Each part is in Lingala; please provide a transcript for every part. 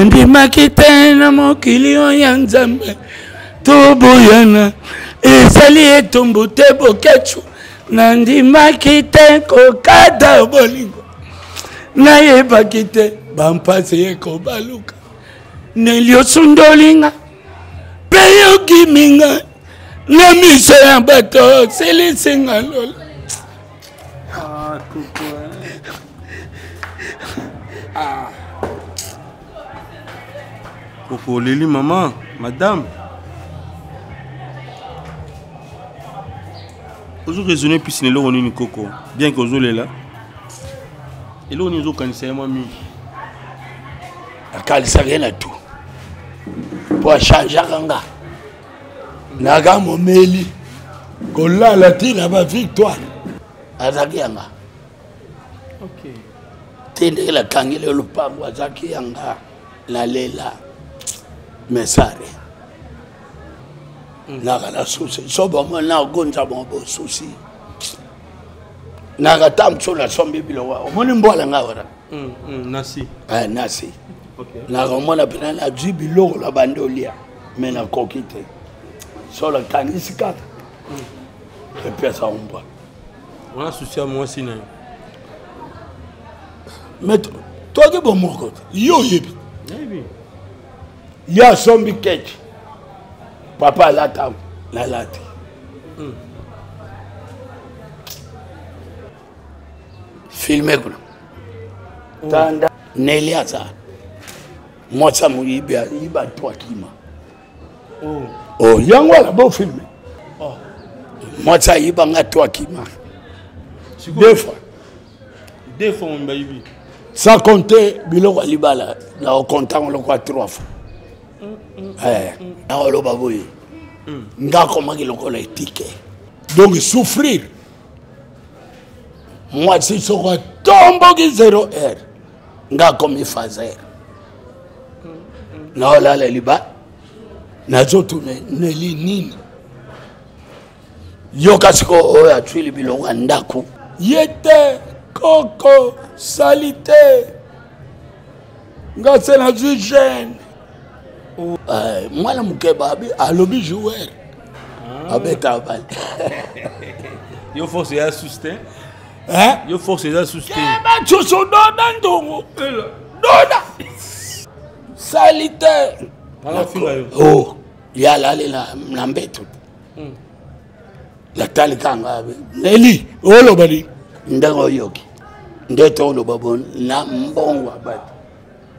Ndimaki te na mokili oya nzambe toboyana ezali etumbu te bokechu nandimaki te kokata bolingo nayebaki te bampasi ye kobaluka neliosundolinga pe yokiminga na miso ya bato selisinga lola. Coco Lili, maman, madame. Vous raisonnez plus si on est Coco. Bien que vous êtes là. Et là, on est au cancer, mamie. La calisa rien à tout. Pour changer Kanga. Naga momeli. Kola la tina ba victoire. Azaki yanga. Ok. Tende la kangile lupango azaki yanga. La lela. Mesare. Naga la souci. Sobo mo na gonza bon souci. Naga tam so la sombi bilowa. Omoni mbola ngawara. Nasi. Nasi. Okay. Naga mona pena la jibi logo la bandolia. Mena kokite. So la kanisi kata. Et puis ça on boit. On a souci à moi aussi. Mais toi de bon mon côté. Yo yebi. Ya sombi ketch. Papa la tam la lati. Filmer kuna. Tanda Neliaza. Moi ça mou iba toi kima. Oh yango la bon filmer. Moi ça iba nga toi kima. Deux fois. Deux fois mon baby. Sans compter biloko libala la au comptant on le croit trois fois. Na olo baboye. Nga comment qu'il le ticket. Donc souffrir. Moi si so ko tombo ki 0 heure. Nga comme fazer. Na ola le liba. Na zotu ne li nini. Yo kasiko o ya twili biloko ndaku. Yete Coco salité. Nga c'est la jeune. Moi la mukeba abi alobi joueur. Avec ta balle. Yo force ya sustain. Hein? Yo force ya sustain. Ba chuso dona ndongo. Dona. Salité. Oh, ya la la mbeto. La tali kanga abi. Neli, olo bali. Ndango yoki. Ndeto olo babon na mbongo abati.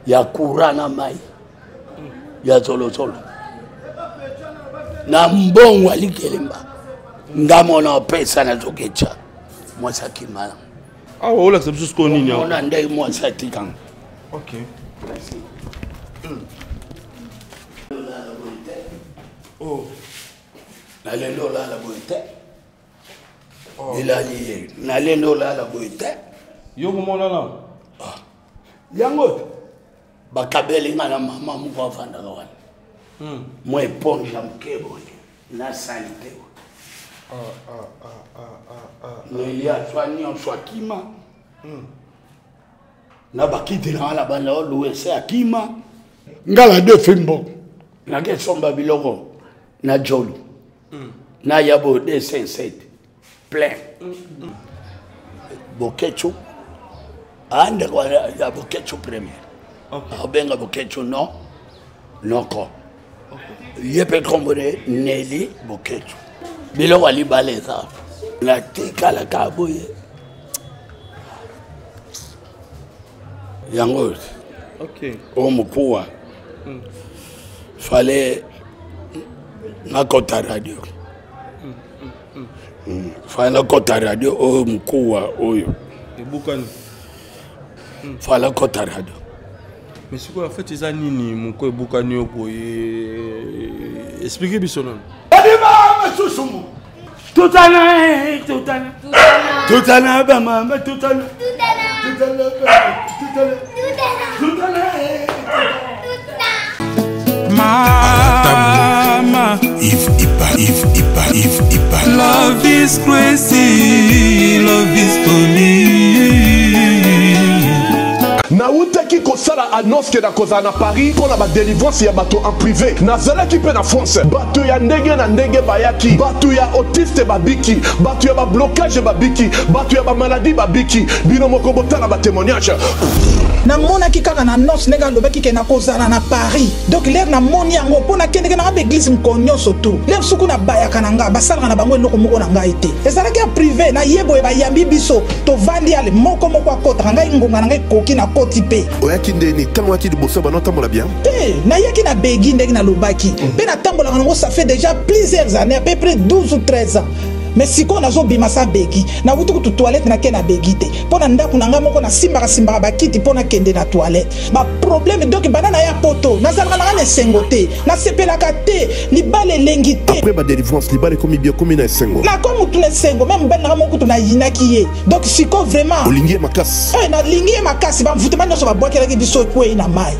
Ya kurana mai. Ya solo na mbongo alikelemba ngamona pesa na zokecha moi ça qui mal ah oh là c'est juste qu'on y on a ndai moi ça tikang. OK oh la lendo la boite il a lié la lendo la boite yo comment là yango bakabeli ngana mama mko afanda kawana moi éponge ya mkebo na salité il y a soigné en soikima na bakiti na la banda o loué akima ngala de fimbo na ke somba biloko na jolu na yabo de 57 plein bokechu ande kwa ya bokechu premier. Benga bokechu no noko. Yepe kombone Nelly bokechu. Bilo wali baleza. La tika la kaboye. Yango. OK. O mkua. Fallait na kota radio. Fallait na kota radio o mkua oyo. Ebukani. Fallait kota radio. Mais c'est quoi en fait les anini mon ko Ebukani oboye. Expliquez bien non. Adima masusumu. Tutana ba mama tutana. Mama, if Ipa. Love is crazy, love is funny. Na utaki kosala annonce que na koza na Paris pour la délivrance ya bato en privé. Nazala qui peut na France. Bato ya ndenge na ndenge bayaki. Bato ya autiste babiki. Bato ya ba blocage babiki. Bato ya ba maladie babiki. Bino moko botala ba témoignage. Na mona ki kaka na noce nega lobaki ke na kozala na Paris. Donc l'air na moni yango pona kende na ba église mkonyo surtout. L'air suku na bayaka na nga basala na bango eloko moko na nga ite. Ezala ki privé na yebo e ba yambi biso to vandi ale moko moko akota nga ngonga na nga koki na koti pe. Oyaki ndeni tango ati liboso bana tambola bien. Te na yaki na begi ndenge na lobaki. Pe na tambola ngo ça fait déjà plusieurs années à peu près 12 ou 13 ans. Mais si on a zo bimasa begi na wutu ku toilette na ke na begi te pona ndaku na nga moko na simba ba kiti pona kende na toilette ba problème donc banana ya poto na zalaka na sengote na sepelaka te libale lengi te après ba délivrance libale komi bien komi na sengo na komi tu na sengo même ben na moko tu na yinaki ye donc siko vraiment olingi makasi na lingi makasi ba mvutema nyoso ba boakela ki biso kwe na mai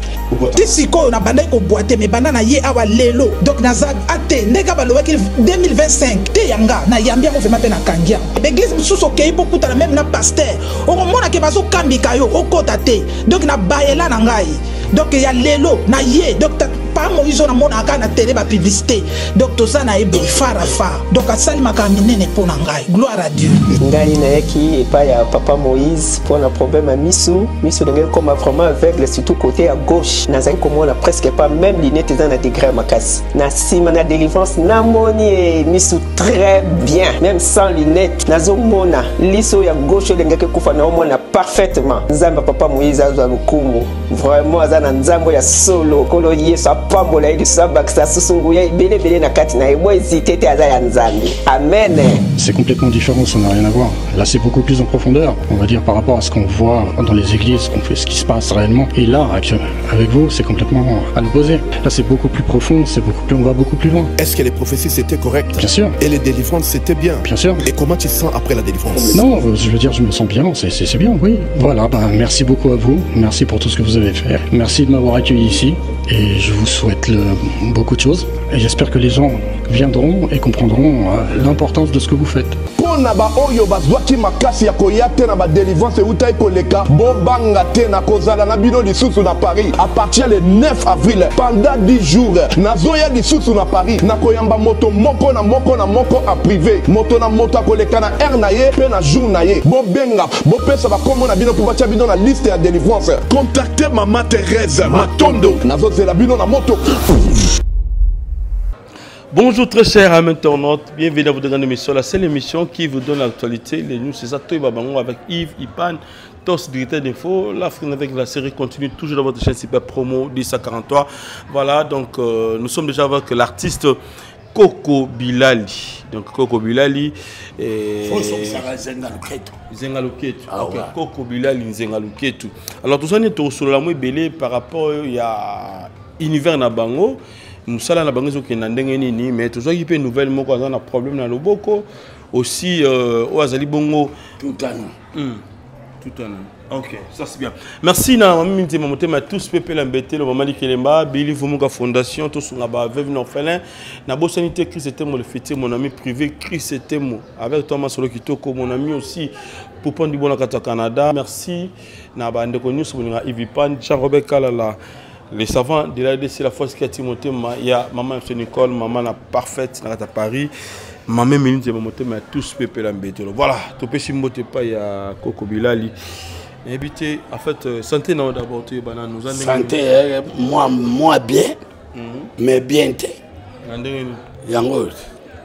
ti siko na banda ko boite mais banana ye awa lelo donc na za ate ndeka ba lobaki 2025 te yanga na yambi on fait maintenant kangia l'église mususu kei beaucoup ta même na pasteur on mona ke bazo kambika yo okota te donc na bayela na ngai donc ya lelo na ye donc pas Moïse na mona aka na télé ba publicité donc to ça na ebo farafa donc asali makamine pour na ngai gloire à Dieu ngai na yaki pa ya papa Moïse pour un problème à misu ndenge comme vraiment aveugle surtout côté à gauche na zai comme on a presque pas même lunette dans la degré makasi na sima na délivrance na moni misu très bien même sans lunettes nazo mona liso ya gauche ndenge kufa na mona parfaitement nzamba papa Moïse azwa lukumu vraiment azana nzambo ya solo kolo yesu apambola ili sabakisa susungu ya ibele na kati na ebo hésiter te azaya nzambi amen. C'est complètement différent, ça n'a rien à voir. Là, c'est beaucoup plus en profondeur, on va dire, par rapport à ce qu'on voit dans les églises, qu'on fait, ce qui se passe réellement. Et là, avec vous, c'est complètement à l'opposé. Là, c'est beaucoup plus profond, on va beaucoup plus loin. Est-ce que les prophéties c'était correct? Bien sûr. Et les délivrances c'était bien? Bien sûr. Et comment tu te sens après la délivrance? Non, je veux dire, je me sens bien, c'est bien, oui. Voilà, merci beaucoup à vous, merci pour tout ce que vous avez fait. Merci de m'avoir accueilli ici, et je vous souhaite beaucoup de choses. Et j'espère que les gens viendront et comprendront l'importance de ce que vous faites. Pona ba oyo bazwaki makasi ya koyate na ba délivrance utai koleka bobanga te na kozala na bino lisusu na Paris à partir le 9 avril pendant 10 jours nazoya lisusu na Paris na koyamba moto moko na moko en privé moto na moto koleka na air na ye pe na jour na ye bobenga bopesa ba komo na bino pour batia bino na liste ya délivrance contactez maman Thérèse Matondo nazozela bino na moto. Bonjour très chers amis internautes, bienvenue à votre grande émission, la seule émission qui vous donne l'actualité, les news, c'est ça, Toy Babango avec Yves Ipan, Tos, directeur d'info, l'Afrique avec la série continue toujours dans votre chaîne Super Promo 1043. Voilà, donc nous sommes déjà avec l'artiste Coco Bilali. Donc Coco Bilali Zengaluketu. Ok, Coco Bilali Zengaluketu. Alors tout ça n'est pas sur la mouille belé par rapport à univers Nabango. Nous sommes là bango qui n'andenge ni mais toujours il peut nouvelle moko on a problème dans le boko aussi au azali bongo tout un ok ça c'est bien merci na mami nzema motema tous pepe l'embêter le maman Kelemba Billy Vumuka Fondation tous on a ba veuve orphelin na bosanité Chris était mon le fêter mon ami privé Chris était mon avec Thomas Solo Kitoko mon ami aussi pour prendre du bon à Canada merci na ba ndeko news mon Ivipan Jean-Robert Kalala. Les savants de la c'est la force qui a Timothée, il y a maman Nicole, maman la parfaite à Paris, maman Méline de Momoté, mais tous peuple l'embêter. Voilà, tout peut s'immoter pas, il y a Coco Bilali. Évitez, en fait, santé non d'abord, tu es banane, nous en santé, moi bien, mais bien t'es. Yango.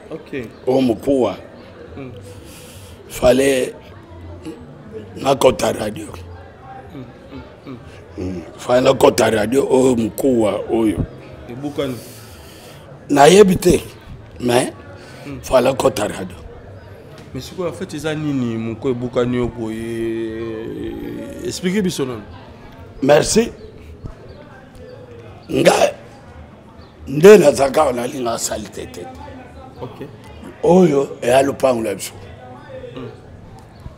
Ok. Au Moukoua. Fallait na kota radio. Fana kota radio o mkuwa oyo ebukani na yebite mais fala kota radio mais c'est quoi en fait ça nini mko ebukani oko expliquez biso non merci nga ndela zaka na linga salitete OK oyo e alupangu la biso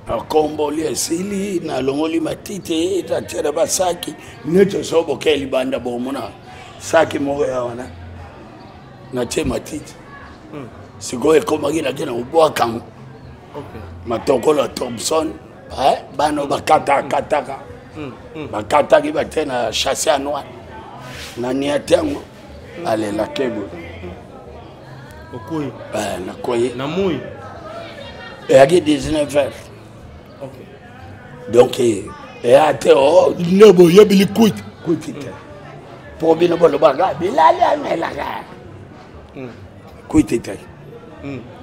akomboli esili na longoli matite tatera basaki neto sobo keli banda bomona saki moko ya wana na che matite siko ekomaki na tena ubwaka okay matokolo Thompson bano bakata bakataki bate na chasse à noir na niatengo ale la kebo okoyi na koyi na moi eyaki 19h donc eyate nebo yebili kwiti te po bino bolobaka bilali amelaka kwiti te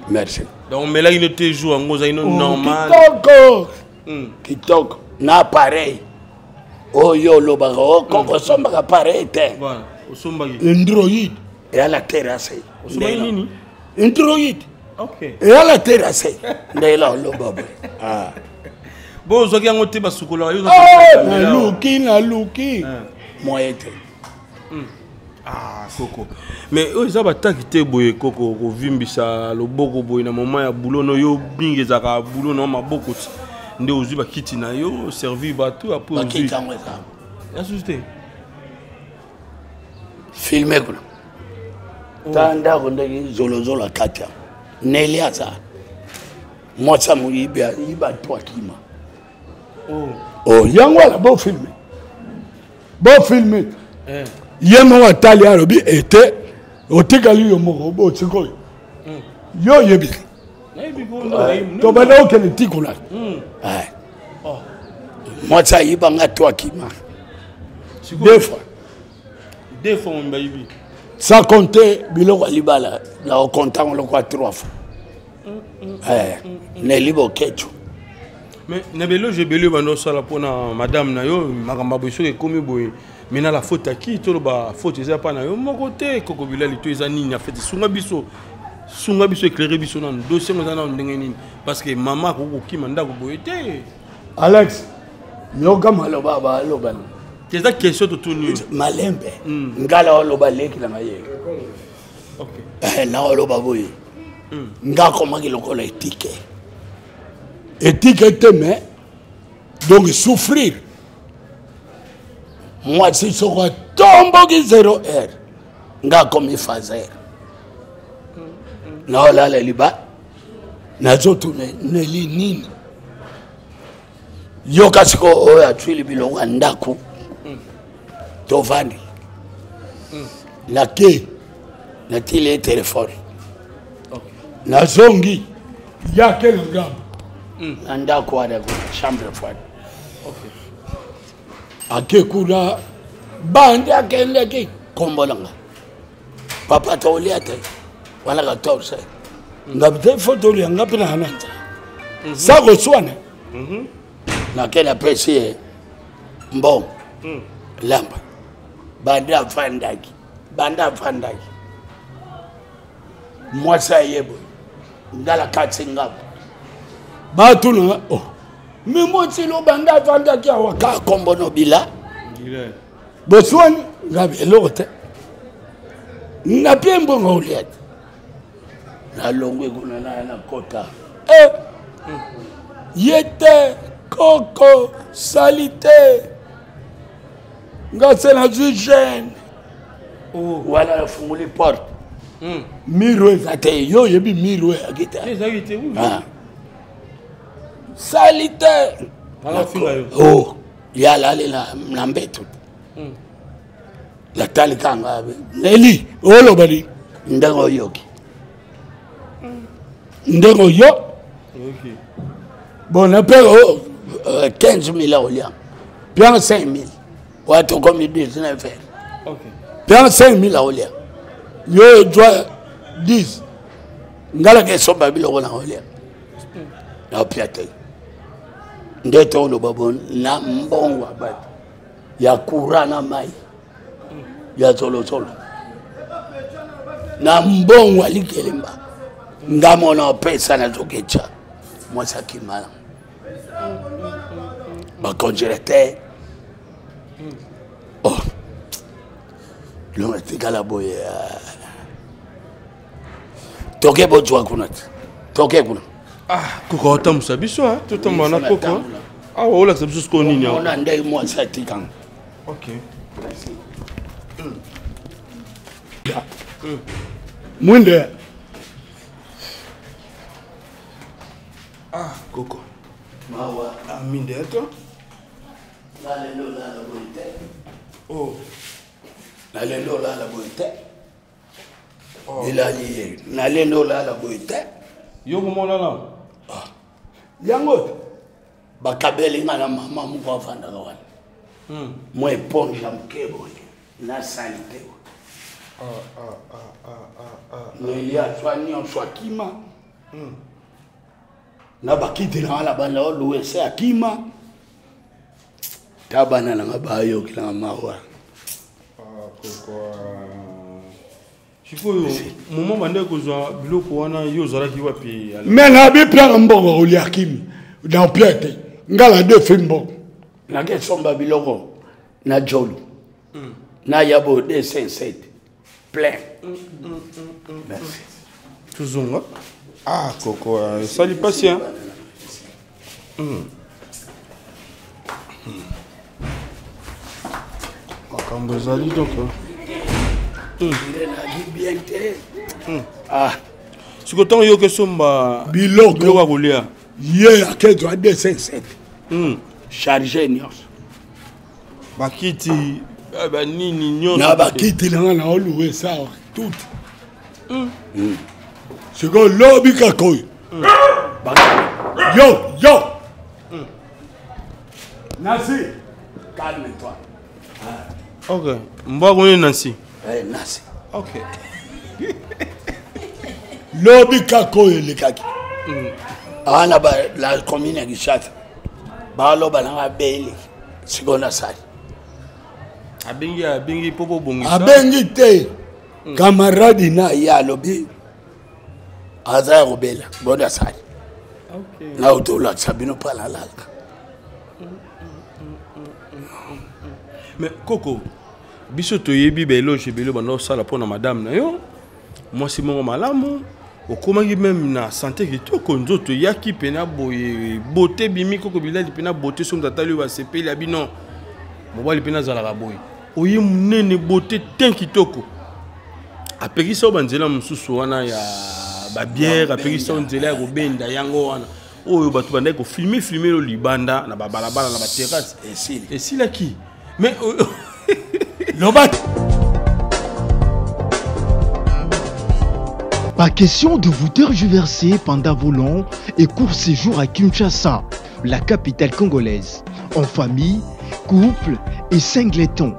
merci donc melaki no te jour yango ozali no normal kitoko na appareil oyo olobaka okoko osombaka appareil te android eya la terrasse android eya la terrasse ndela oloba boye bo ozwaki yango te basukolaka naluki moye te koko mais oyo eza bataki te boye koko kovimbisa loboko boye na moma ya bulono yo bingi ezaka bulono ya maboko ti nde ozwi bakiti na yo servi bato apo bakiti yango eza yasusu te filme kuna ta ndako ndenge zolozolo akati neli aza mwasa moyibi ayiba to akima yango ala bofilme ye moko atali alobi ete otikali yo moko botikoyo yo oyebiki tobanda okende tikula mwasi ayibanga to akima deux fois mbayibi sans compter biloko alibala na okontango lokwa 3 fois nelibo kecho mais na beloge ebele bandosala mpona madame na yo makambo boye soki ekomi boye mena la faute aki toloba faute eza mpa na yo moko te koko bilali to eza nini afete sunga biso éclairé biso nanu dossier ngo eza nanu ndenge nini parce que mama akoki kokima ndako boye te Alex yoka maloba balobana eza question totuni malembe ngala oloba leki na maye na oloba boye ngakomaki lokola éthique te mais donc souffrir moi si soko tomboki 0h ngakomi fazer na olala liba nazotune neli nini yoka siko oyo atwili bilongo ya ndako tovandi nake natili telefone nazongi yake na ngambo na ndako wana chambre fwani ake kuna bandi akendeki kombolanga papa tolia te wana ka torse ngabite foto ya ngapi na hananja sako swana na kena pesi mbom lamba banda fandaki mwasa yebo ndala katsingapo batuna mimotsi lo banda fandaki awaka kombono bila boswani ngabe elote na piembo ngauliat na longwe kuna na kota yete koko salite ngase na jeune wala la funguli porte miro ezate yo yebi miro akita salite yala lela na mbetu la tali kanga neli olo bali ndengo yoki ndengo yo bon après 15 000 euros bien 5 000 watu comme 19 faire bien 5 000 euros yo doit 10 ngala ke somba biloko na olya na piate ndeto lo babon na mbongo abati ya kurana mai ya solo na mbongo alikelemba ngamo na pesa na zokecha mwasa kimala ba congélateur lo metikala boye toke bojwa kuna toke kuna koko otambusa biso totamba na koko awa olakisa biso siko nini ona ndenge mwasi atikanga mwinde koko minde eto Nalelo la la boite. Oh. Nalelo la la boite. Il a lié. Nalelo la la boite. Yo comment là? Ah. Yango. Bakabeli ngala mama mko afanda kawana. Moi éponge ya mkebo. Na salité. Mais ya soigné en soakima. Na bakiti na la bana loué c'est akima. Tabana na bayo kila mawa. Chiko moment bande kozwa biloko wana yo zalaki wapi? Mais na bi plan mbongo oli akimi. Dans piète. Ngala deux fimbo. Na ke somba biloko na jolu. Na yabo de 57. Plein. Merci. Toujours. Ah, Coco, salut patient. Kambozali donc. Ah. Si tu as que somba biloko à rouler. Hier à 57. Chargé nyos. Bakiti nini nyos. Na bakiti na loué ça tout. C'est que lobby kakoy. Yo. Nasi, calme-toi. Ok. Mbagone Nancy. Nasi. Ok. Lobby kakoy le kaki. Ana ba la commune ya Gishata. Ba lo balanga beli. Sikona sai. Abengi popo bongi. Abengi te. Camarade na ya lobby. Aza robela. Boda sai. Ok. Na utola sabino pala lalka. Mais Coco, biso toyebi belo jebelo bando sala pona madame na yo. Moi c'est mon malamu. Okomaki même na santé kitoko nzoto yaki pena boye beauté bimi koko bilali pena beauté som tatali ba sepeli abino. Mobali pena zala boye. Oyi munene beauté ten kitoko. Apeki so banzela mususu wana ya ba bière, apeki so nzela ya kobenda yango wana. Oyo batu banda ko filmer lo libanda na ba balabala na ba terrasse. Et si la qui? Mais Lobat. Pas question de vous tergiverser pendant vos longs et courts séjours à Kinshasa, la capitale congolaise. En famille, couple et singleton.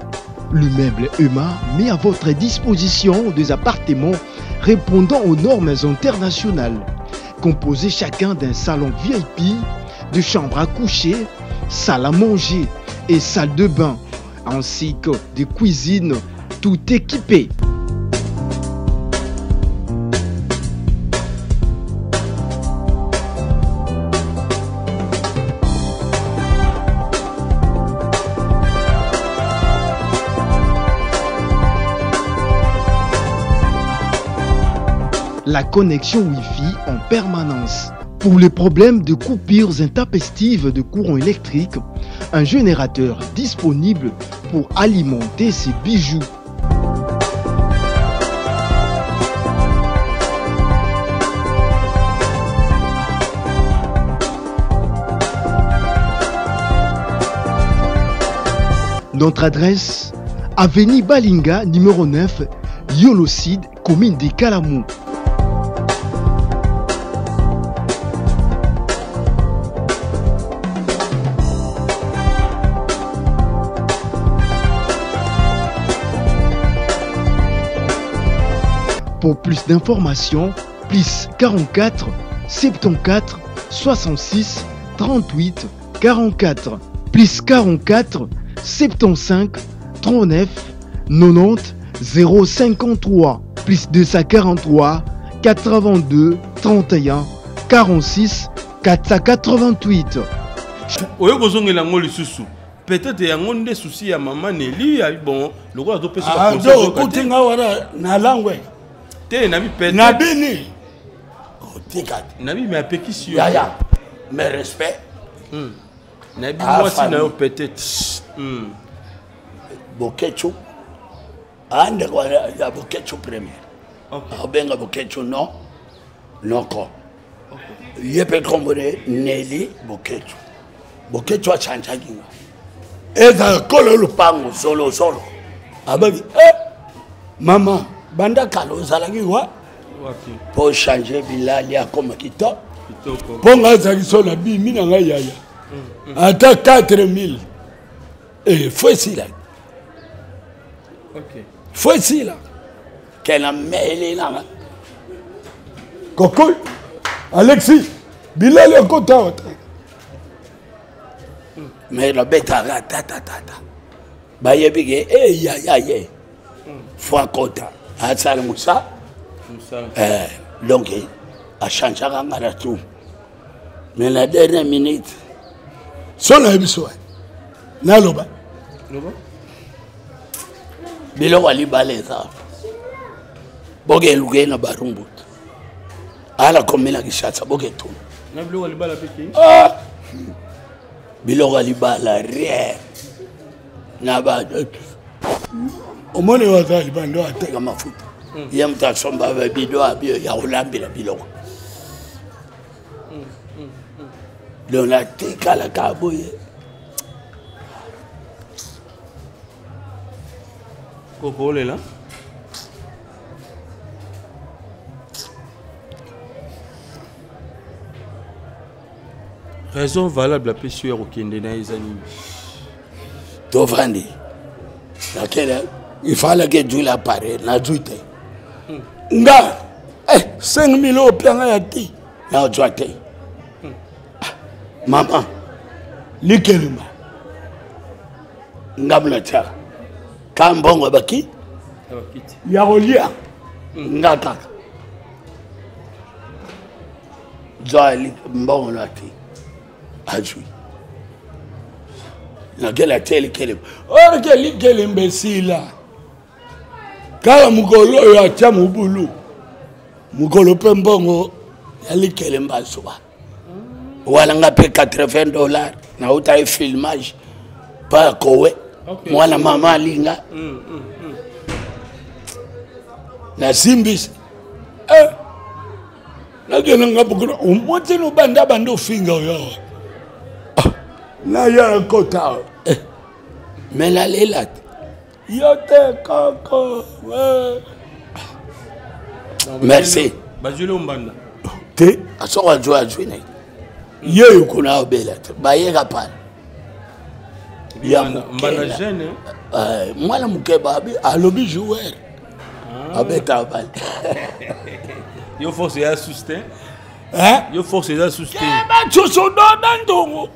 Le meuble EMA met à votre disposition des appartements répondant aux normes internationales. Composés chacun d'un salon VIP, de chambres à coucher, salle à manger et salle de bain, ainsi que des cuisines tout équipées. La connexion Wi-Fi en permanence. Pour les problèmes de coupures intempestives de courant électrique, un générateur disponible pour alimenter ces bijoux. Notre adresse, avenue Balinga, numéro 9, Yolocide, commune de Kalamou. Pour plus d'informations, plus 44 74 66 38 44, plus 44 75 39 90 053, plus 243 82 31 46 488. Oyo kozongela ngo lisusu. Peut-être yango nde souci ya maman Nelly bon le roi do pesa ko conseil ko tinga wala na langwe. Te na bi peut-être na bini. O tikat. Na bi me apekisi yo. Ya. Mais respect. Na bi moi si na yo peut-être. Bokecho. Ande kwa ya Bokecho premier. OK. Abenga Bokecho non. Non ko. Yepe kombone Nelly Bokecho. Bokecho a chanja kinga. eza kolo lupango solo solo abaki maman banda kalo ozalaki wa po changer bilali akoma kitoko po nga azalaki so na bimi na ngai yaya ata 4000 faut esila faut esila kena mele nanga koko Alexis bilali akota wata mais le betara tata bayebi ke ya fois kota asala musa donc a changé à tout mais la dernière minute solo ebiso na loba bilo wali baleza boge luge na barumbut ala komela kishatsa boge tu na bilo wali bala peki bilo wali bala rien na ba omone wazali bando ateka mafuta ya mtasomba bido abio ya ulambila biloko Dona tika la kaboye Koko là raison valable la pêcheur au Kende na izani Tovandi laquelle il fallait que Dieu l'apparaît na juite nga 5000 euros pianga ya ti na juite maman likeluma ngamla cha kambongo baki ya rolia ngata jali mbongo lati ajui na gela tele kele or ke likele mbesila kala mukolo ya cha mubulu mukolo pembongo ya likele mbasoba wala ngape $80 na utai filmage pa kowe mwana mama linga na simbis na gena ngapukura umote no banda bando finga yo na ya kota mela lelat yote koko merci bazule mbanda te asoka jwa jwine yeyo kuna obelat bayeka pala ya mbanda jeune mwana mukeba abi alobi joueur abeta bal yo force ya sustain yo force ya sustain ba choso doda ndongo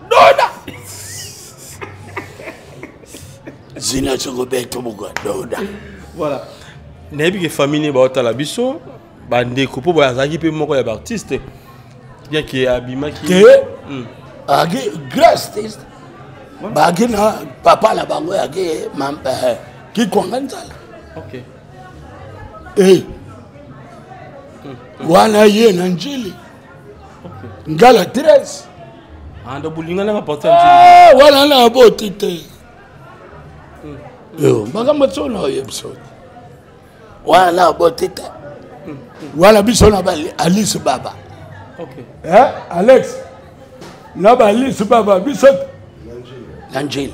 doda zina choko beto buga doda voilà nebi ke famille ba otala biso bande ko po ba zaki pe moko ya artiste bien que abima ki agi grace bagi na papa la bango agi ki kwanganzala okay wana ye na njili ngala 13 ando bulinga na porta njili wala na botite yo baga matsona o episode wala na botite wala bisona bali Alice Baba okay Alex na ba Alice Baba bisot njili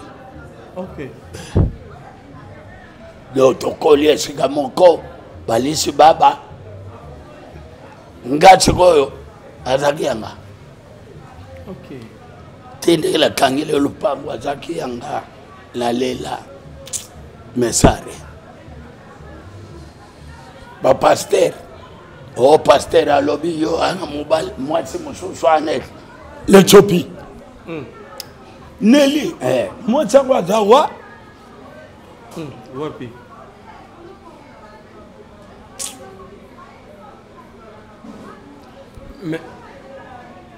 okay do to kolie siga moko balisi baba ngati koyo azakianga okay tinde la kangile lupango azakianga la lela mesare ba pasteur o pasteur alobi yo ana mobile mwatsi mushuswane le chopi neli mwatsa kwa zawa wapi mais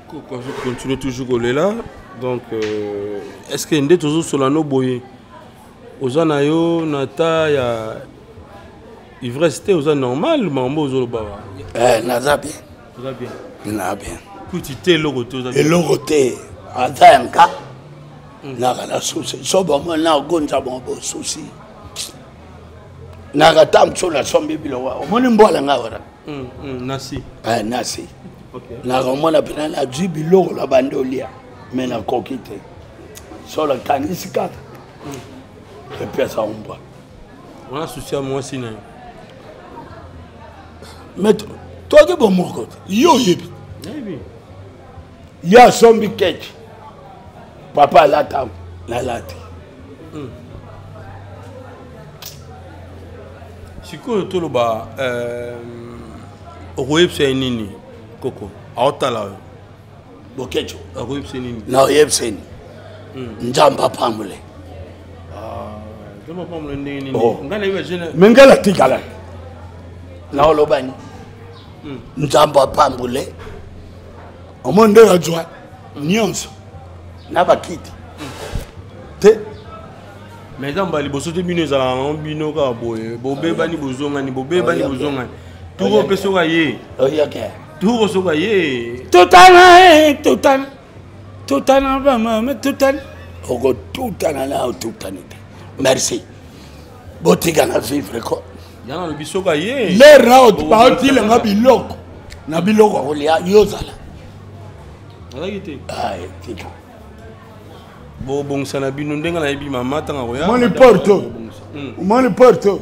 quand je continue toujours là donc est-ce que ndé toujours sur la no boye ozana yo nata ya ivresse ozana normal mambo ozolo baba naza bien oza bien na bien kuti te logoto oza bien logote atanka na la souci so bon na gonza bon souci na gatam tsola sombi bilo wa omoni mbola ngawara nasi nasi okay na romona pena na jibi logo la bandolia mais na kokite sur le canis 4 et puis ça on boit on a souci à moi sinon mais toi que bon mon côté yo yebi ya sombi ketch papa la tam la lati sikoyo toloba okoyebisa nini koko aotala bokecho akoyebisa nini na oyebiseni njamba pamule njamba pamule ndenge nini ngana iba jeune mengala tikala na olobani njamba pamule omonde rajwa nyonso na bakiti te mais nzamba liboso te bino ezalaka nango bino kaka boye bobebani bozongani bobebani bozongani toko mpe soka ye oyake toko soka ye tutana bamama tutana oko tutana na tutani te merci botika na vivre ko yana lobi soka ye l'air na baotilenga biloko na biloko kolia yozala azalaki te ay tika bobongisa na bino ndenge nayebi mama ntanga koya moni porto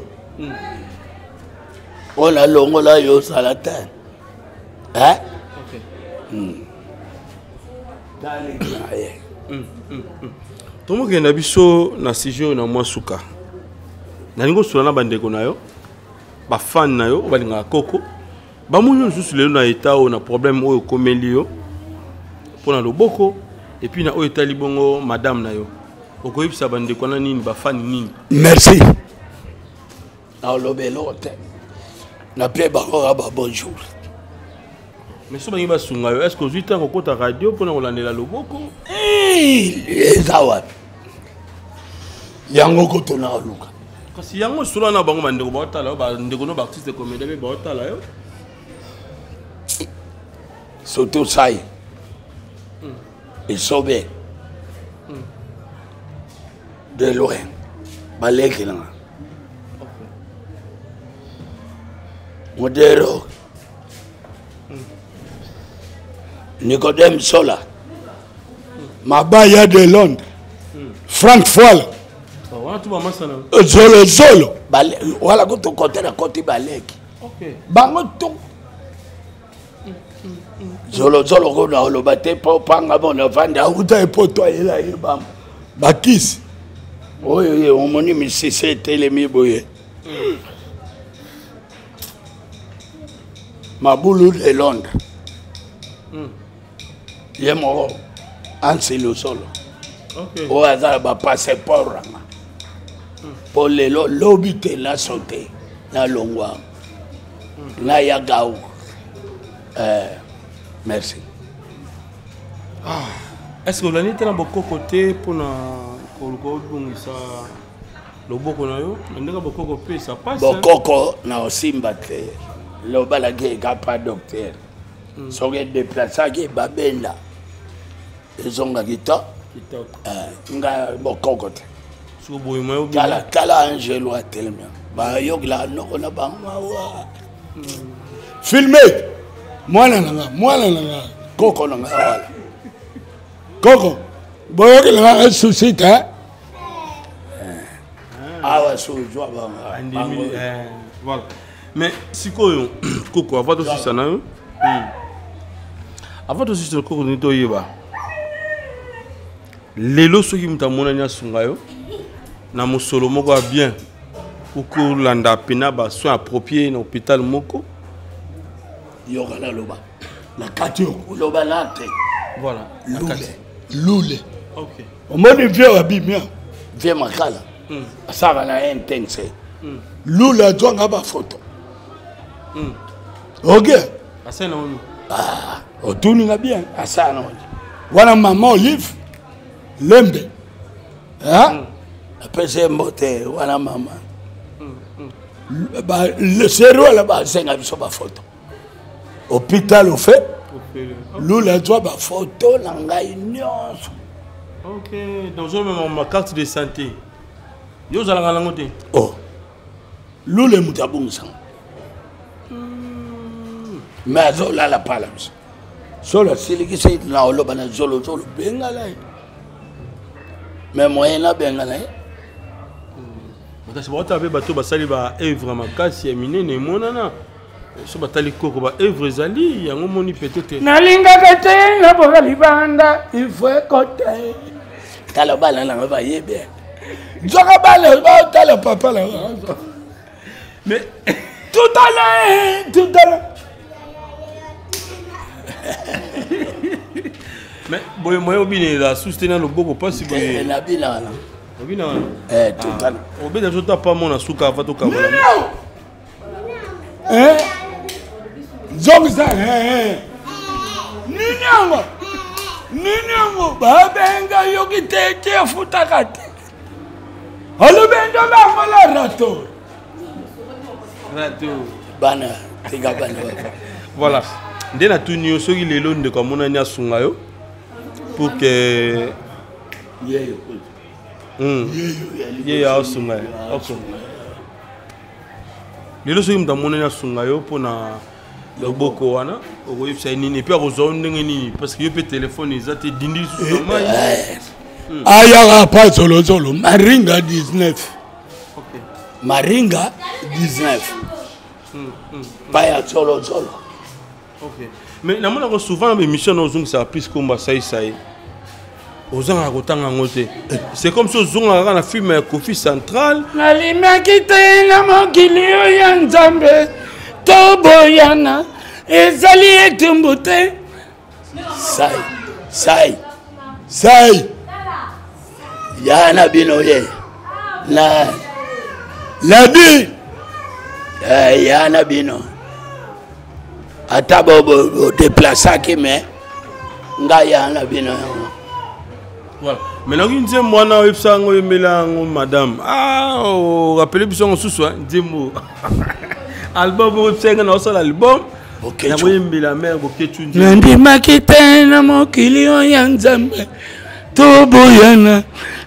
ona longola yozala te tomokenda biso na sujet oyo na mwa suka nalingi osula na bandeko na yo bafani na yo oyo balingaka koko bamoni lisusu lelo na eta oyo na problème oyo okomeli yo mpo na loboko epuis na oyo etali bongo madame na yo okoyebisa bandeko na nini bafani nini merci naolobeloko te napie bangoka babonjour mais so bangi basunga yo est ce que ozwi ntango okota radio mpona kolandela loboko eza wapi yango kotona oluka kasi yango solo na bango bandeko baotala yo bandeko no baartiste comédien mpe baotala yo surtout sai esobe de loin balekelanga modero Nicodème Sola Mabaya de Londres Frank Foil Zolo Zolo wala kuto kote na koti baleki bango to Zolo Zolo ko na olobate po panga bona vanda uta epoto ela ibam bakisi oye omoni misise telemi boye Mabulu de Londres Yemo anselo solo o azala ba passeport ranga pour le lobite la sauté na longwa na yagao merci est-ce que l'année tena bokoko te pona kolko bungisa loboko na yo ndeka bokoko pe ça passe bokoko na osimba te lo balage ka pas docteur soge déplacer ke babenda ezonga kita nga bokoko te so boy mayo kala angelo atelmia ba yogla no na bangwa filmé mwana nanga koko nanga wala koko boyogla nga souci ta awa so joa banga voilà mais sikoyo koko avant de ça na yo avant de ça koko ni to yeba lelo soki mutamona nya sunga yo na musolo moko bien uko landa pena ba soins appropriés na hôpital moko yokala loba la kati loba lante voilà lule OK omoni vieux abimia vieux makala asaka na intense lule atwanga ba photo OK asana onu otuni na bien asana onu wana mama Olive lembe apese mbote wana mama le sérieux là bas senga biso ba photo hôpital au fait lula toi ba photo na ngai nyonso OK donc je même ma carte de santé yo zala ngala ngote oh lule mutabungisa mais zola la palams solo siliki sai na oloba na zolo zolo bengala Mais moyen là bien là. Parce que tu as vu bateau basali ba œuvre makasi ya minene monana. So batali koko ba œuvre zali yango moni peut-être. Nalinga kate na boka libanda il faut côté. Tala bala na ba yebe. Joga bala ba tala papa là. Mais tout à l'heure. Mais boy moi obine la soutenir le boko pas si boy. Na bila là. Obine. Tout à l'heure. Obine je t'ai pas mon asuka va to kabola. Zong ça Ninyango babenga yoki tete futakate. Alubendo la mala rato. Bana tiga bana. Voilà. Dès la tout nyo soki lelo de comme on a nya sunga yo pour que ya sunga. OK. Lelo soki mtamona nya sunga yo pona loboko wana okoyebisa nini pe akozonde nini parce que yo pe téléphone eza te dindi sur mai aya pa zolo maringa 19. OK. Maringa 19. Pas ya zolo. OK. Mais na mona ko souvent mes missions ozong ça plus comme ça ozanga kotanga ngote. C'est comme si ozonga na film ya Kofi Central na limakite na mokilio ya Nzambe toboyana ezali etumbute sai yana bino ye la bi yana bino ata bo déplacer ki mais nga yana bino. Voilà. Maintenant une deuxième mois na websa ngo melango madame. Rappelez biso ngo susu ndimo. Album au tsenga na osala album. OK. Na boyembi la mère boketu ndi. Nandi makite na mokilio ya Nzambe. Toboyana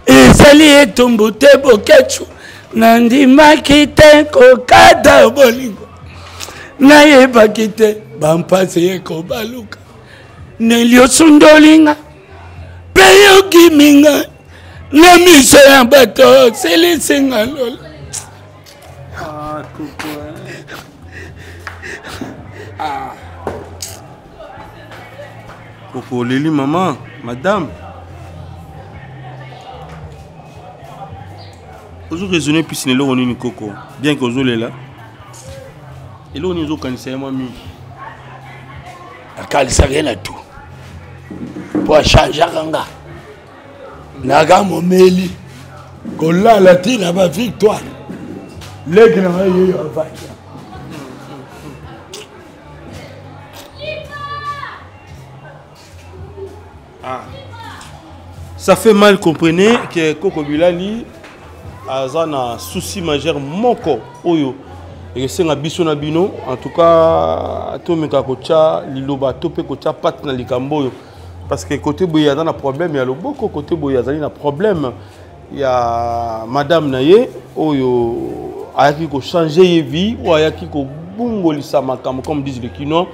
ezali etumbute boketu. Nandi makite kokada bolingo. Na yebakite bampase yeko baluka. Nelio sundolinga. Peyo kiminga. Na miso ya bato sele senga lola. Coco Lili maman, madame. Ozo raisonner puis ne lo ni Coco. Bien que ozo là. Et là on ozo kanisa mami. Akalisa rien à tout. Pour changer kanga. Naga momeli. Kola la tina ba victoire. Les grands yo va. Ça fait mal, comprenez que Coco Bilali a un souci majeur moko oyo et c'est un biso na bino en tout cas to meka kocha liloba to pe kocha pat na likambo parce que côté boya dans un problème il y a le beaucoup côté boya dans un problème il y a madame naye oyo ayaki ko changer vie ou ayaki ko bungolisa makambo comme disent les kino.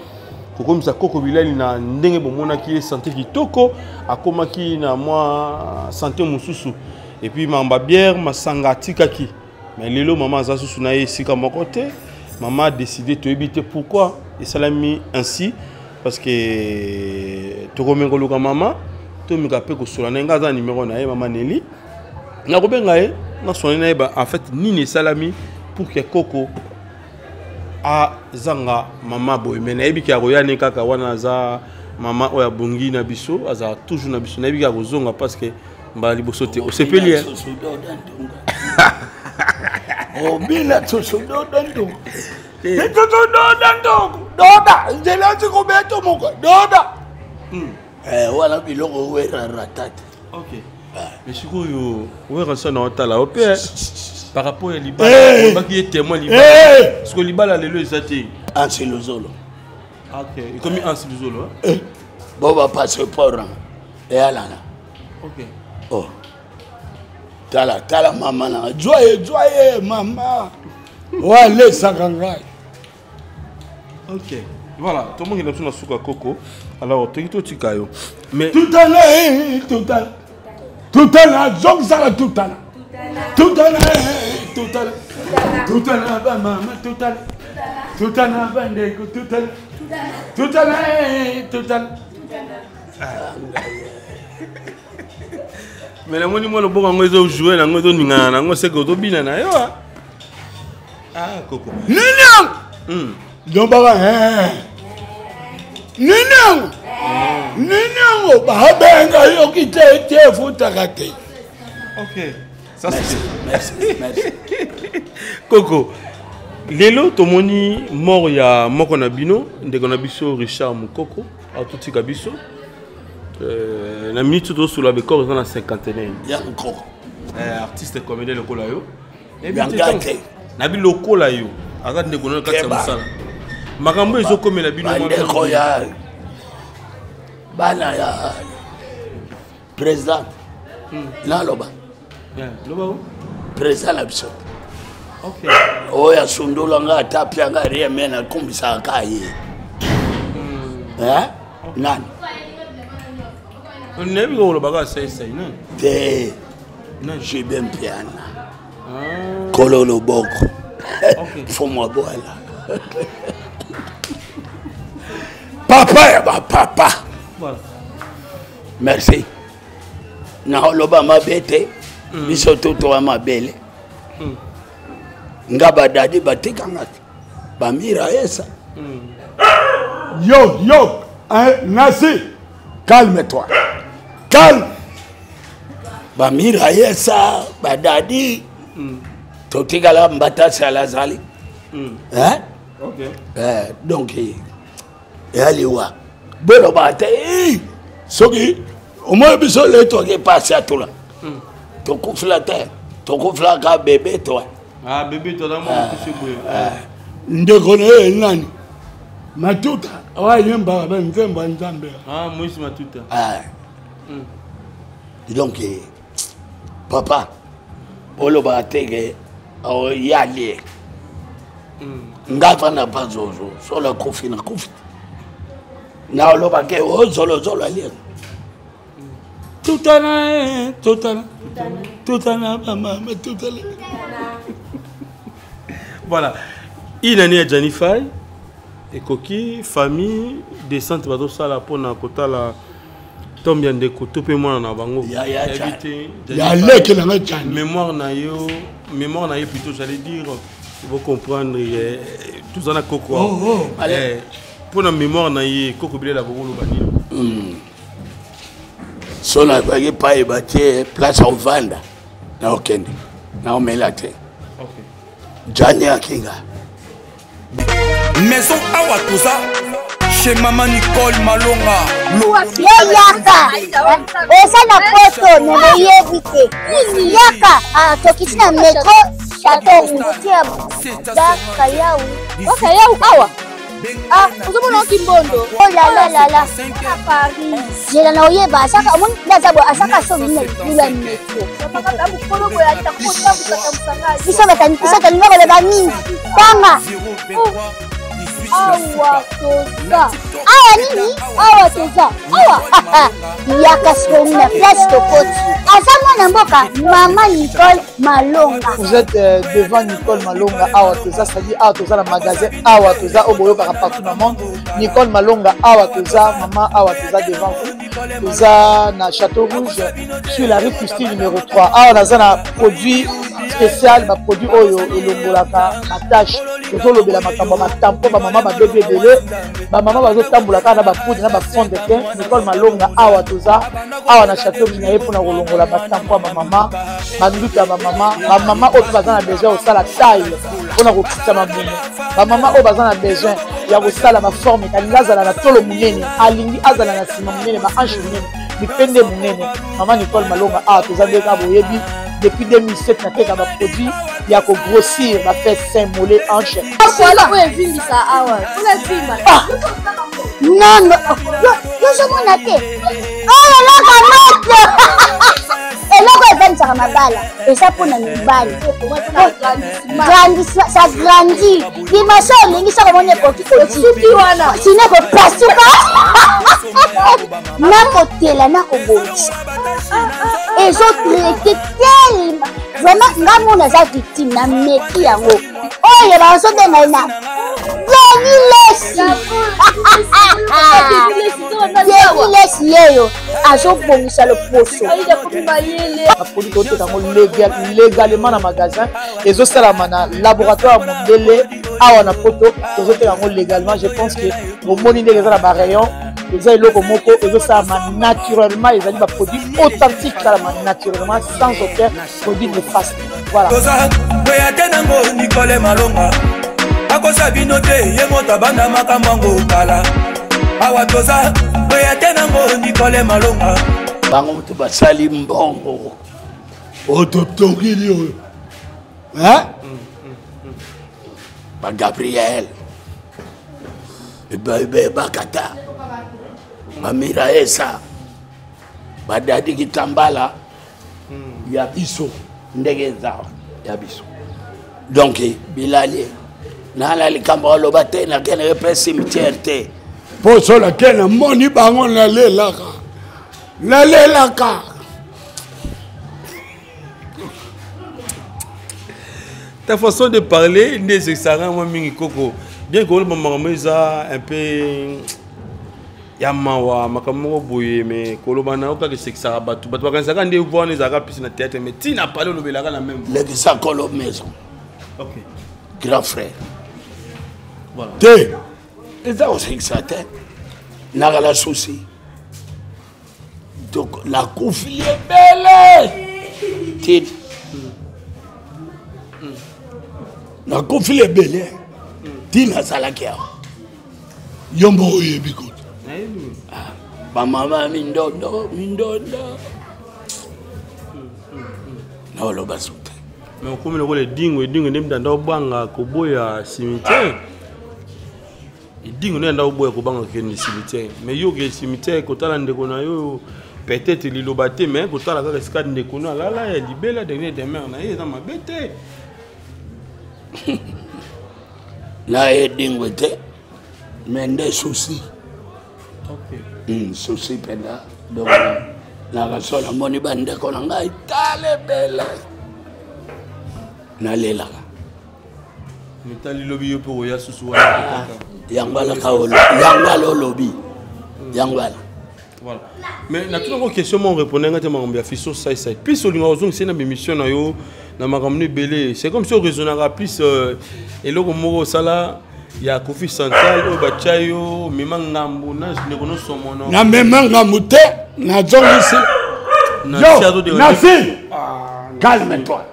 Comme ça, Coco Bilali na ndenge bomona ki santé kitoko akoma ki na moi santé mususu et puis mamba bière masanga tikaki mais lelo maman za susu na esika moko te maman a décidé de éviter pourquoi et ça l'a mis ainsi parce que to komengolo ka maman to mika pe ko sola nga za numéro na maman Nelly na ko benga na sona na en fait nini salami pour que Coco a zanga mama boy mais na ebiki akoyane kaka wana za mama oya bongi na biso aza toujours na biso na ebiki akozonga parce que mbala liboso te osepeli oh bila tsosodo dandu tsosodo dandu doda njela tsiko beto moko doda wala biloko wera ratate. OK. Mais sikoyo wera ça na otala opé par rapport à Libala, qui est témoin Libala. Parce que Libala lelo ezati Ansilozolo. OK, il comme Ansilozolo. Bon va passer pour et alana. OK. Oh. Tala maman na. Joyeux maman. Wale sakanga. OK. Voilà, tout le monde est dans souka Coco. Alors, tu es tout tikayo. Mais tout à l'heure. Tutana, Zongzala Tutana. Tutana, Tutana. Tutana, maman, Tutana. Tutana, Bandeko, Tutana. Tutana, Tutana. Mais la moni moi le bon ngo zo jouer na ngo zo ninga na ngo se ko to bina na yo. Ah Coco. Nina. Dombara Nina. Nina ba benga yo kite te futa kate. OK. Ça c'est merci. Coco. Lelo tomoni mort ya moko na bino ndeko na biso Richard Mukoko a tuti kabiso. Na minute to sous la bécor dans la cinquantaine. Ya Mukoko. Artiste comédien le kola yo. Yangate. Na bi lokola yo. Azat ndeko na kati ya musala. Makambo ezo komela bino mo. Ndeko ya bana ya président. Na loba. Loba. Président la biso. OK. Oya sundula nga tapia nga riemena kumbisa kaye. Nani? On n'est pas au bagage c'est non. Te. Non, j'ai bien piana. Kololo boko. Faut-moi boire là. Papa, papa. Voilà. Merci. Na loba mabete. Biso toto ma belle. Ngaba dadi batika ngati. Bamira esa. Yo, Nassi, calme-toi. Calme. Bamira esa, badadi. Totikala mbata salazali. OK. Donc, yaliwa. Bolo bate, sogi, au moins biso le toi qui passe à tout là. Ton coup flatter, ton coup flatter bébé toi. Ah bébé toi dans mon coucher boy. Ndekone nani? Matuta, wa yemba ba nzemba nzambe. Ah Moïse Matuta. Donc papa, bolo batege o yali. Ngava na bazozo, solo kofi na kofi. Na lo ba ke o zolo ali. Tutana, maman, tutana. Voilà. Il y a Janify et Koki, famille, descente, bateau sala pour na kota la tombe bien de koto pe moi na bango. Ya leke na Jan. Mémoire na yo plutôt j'allais dire, il faut comprendre tout ça na Koko. Allez. Pour la mémoire na yo Koko bile la bolo bani. Sona bagi pa e batie place au vanda. Na okende. Na omelate. OK. Jani akinga. Maison Awatuza chez Maman Nicole Malonga. Yaka eza na poto nemoyebite yaka tokiti na metro chateau ngotia kayau kayau awa ozomona okimbondo olalala na Paris yela na oyeba asaka omoni ndazabo asaka so mina metro biso batalinga koleba mingi tanga awa toza awa nini awa toza awa yaka sikomi na place tokoti aza mwana mboka Maman Nicole Malonga. Vous êtes devant Nicole Malonga awa toza, c'est-à-dire awa toza na magasin awa toza oboyokaka partout dans le monde. Nicole Malonga awa toza, maman awa toza devant vous. Toza na Château Rouge sur la rue Custine numéro 3. Awa naza na produit spécial, ba produit oyo elongolaka attache. Tozolobela makambo matampo ba mama ba bébé belé, ba mama bazotambolaka na ba poudre na ba fond de teint. Nicole Malonga awa toza awa na Château Rouge na yepo na kolongola matampo ba mama, banduka ba mama oyo baza na besoin osala taille pona kokita mabune. Ba mama oyo baza na besoin ya kosala ba forme kalinga azala na tolo munene, alingi azala na sima munene, ba hanche munene, mipende munene. Maman Nicole Malonga awa toza ndeka boyebi depuis 2007 nateka ba produit ya ko grossir ba fait sein mollet hanche. Non, yozomona te eloko moto eloko evanisaka mabala eza mpona mibali ça grandit dimension olingi soko moni ekokikoti wana sino ekopasuka nakotela nakobongisa ezotraite telema vraiment nga mona aza victime na meki yango oyo bazobenga na Lesi yeyo azobongisa loposo produit otekango légalement na magasin ezosalama na laboratoire mondele awa na poto tozotekango légalement. Je pense que omoni ndenge eza na barayon eza eloko moko ezosalama naturellement, ezali baproduit authentique esalama naturellement sans aucun produit néfaste. Voilà. akosa bino te ye moto abanda makambo kala awa toza boya te nango Nikole Malonga bango moto basali mbongo ototokili oyo ba Gabriel ebe bakata ba Miraesa ba Dadi Kitambala ya biso ndenge za ya biso donc Bilali nala likambo loba te na kene pe cimetière te poso la kene moni bango na lelaka ta façon de parler n'est nécessairement mingi koko bien que le maman meza un peu yamawa makamoko boye mais kolobana o ka que c'est ça batu quand ça quand des voir les arabes plus na tête mais ti na parlé le belaka la même les ça colo maison OK grand frère voilà te et ça aussi que ça tête n'a la souci donc la conflit est belle ti la conflit est belle ti na sala kia yombo yebiko ba mama mindondo no lo basute mais comme le dingo ndimda ndo banga koboya cimetière dingo nenda oboya kobanga keni cimetière mais yo ke cimetière kotala ndeko na yo peut-être lilobate mais kotala ka skade ndeko na la ya libela dernier demain na ye na mabete la e dingo te mais ndé souci OK souci penda donc na rasola moni bande ko ngai tale belle na lela metali lobi yo pour ya susu wala yangwala kaolo yangwala lobi yangwala voilà mais na toute autre question mon répondre ngate mambo ya fiso sai puis sur l'ingozong c'est na émission na yo na makamne belé c'est comme si on raisonnera plus eloko moko sala ya Kofi Central o bachayo mimangambo na nekono somono na mimangambo te na zongisi yo nasi calme-toi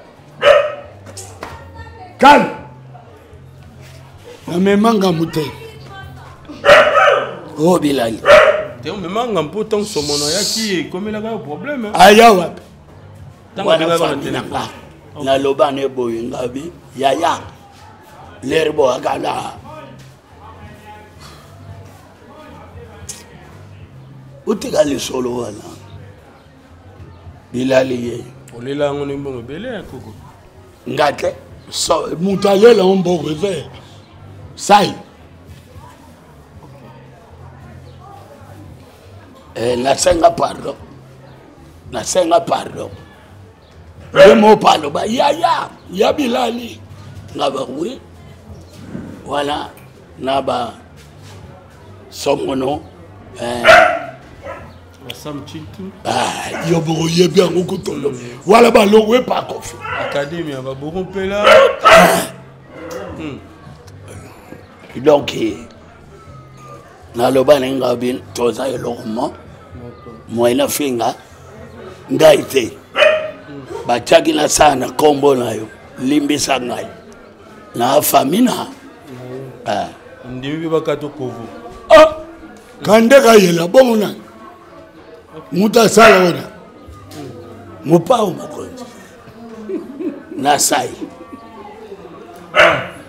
calme na mimangambo te o Bilali te mimangambo tant somono yaki komela ka problème aya wapi tanga nga na lobane boy ngabi yaya lerbo akala utika le solo wana Bilali ye olela ngone mbongo bele koko ngate so mutalela mbongo ve sai na senga pardon le mot palo ba ya Bilali ngaba oui voilà naba somono Sam Chintu yo bo yebi en kokotolo voilà ba lo we pa Kofi académie va beaucoup pela donc na lo ba nga bin toza elormo moina finga ngaite ba chakila sana kombo nayo limbisa ngai na famina ndimi bakato kovu kande kayela bomona muta sala wana mupao makonzi na sai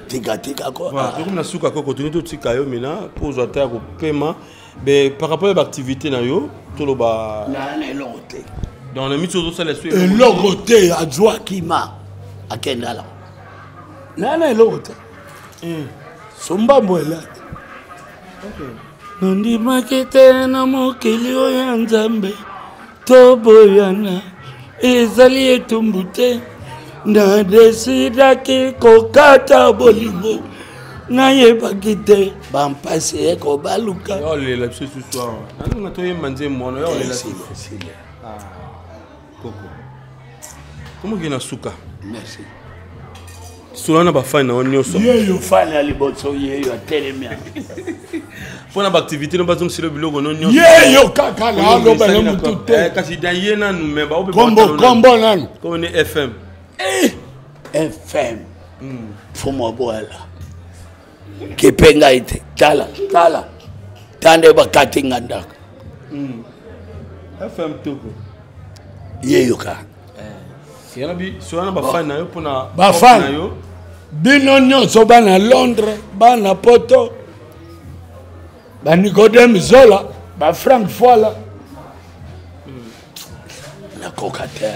tika ko comme na suka ko continue to tika yo mina pour zoter ko paiement mais par rapport à l'activité na yo to lo ba na lote dans le mythe de ça les suivre lote adjoa kima akendala na lote somba mwela Nondi makete na mokili oya nzambe toboyana ezali etumbu te nadesidaki kokata bolingo nayebaki te bampasi ekobaluka olela biso ce soir nanga toyemba nzembo wana olela koko comment gena suka merci solana bafani na nyonso yeyo fani ya liboso yeyo atelemia mpona baactivité no bazongisela biloko no nyonso yeyo kaka na aloba na mutu te kasi da ye nanu me baobe kombo nanu comme ne fm fm fumo boala kipenga ite tala tande bakati ngandaka fm toko yeyo ka solana bafani na yo mpona bafani yo bino nyonso bana Londres bana Poto ba Nicodème Zola ba Frank Foala na kokata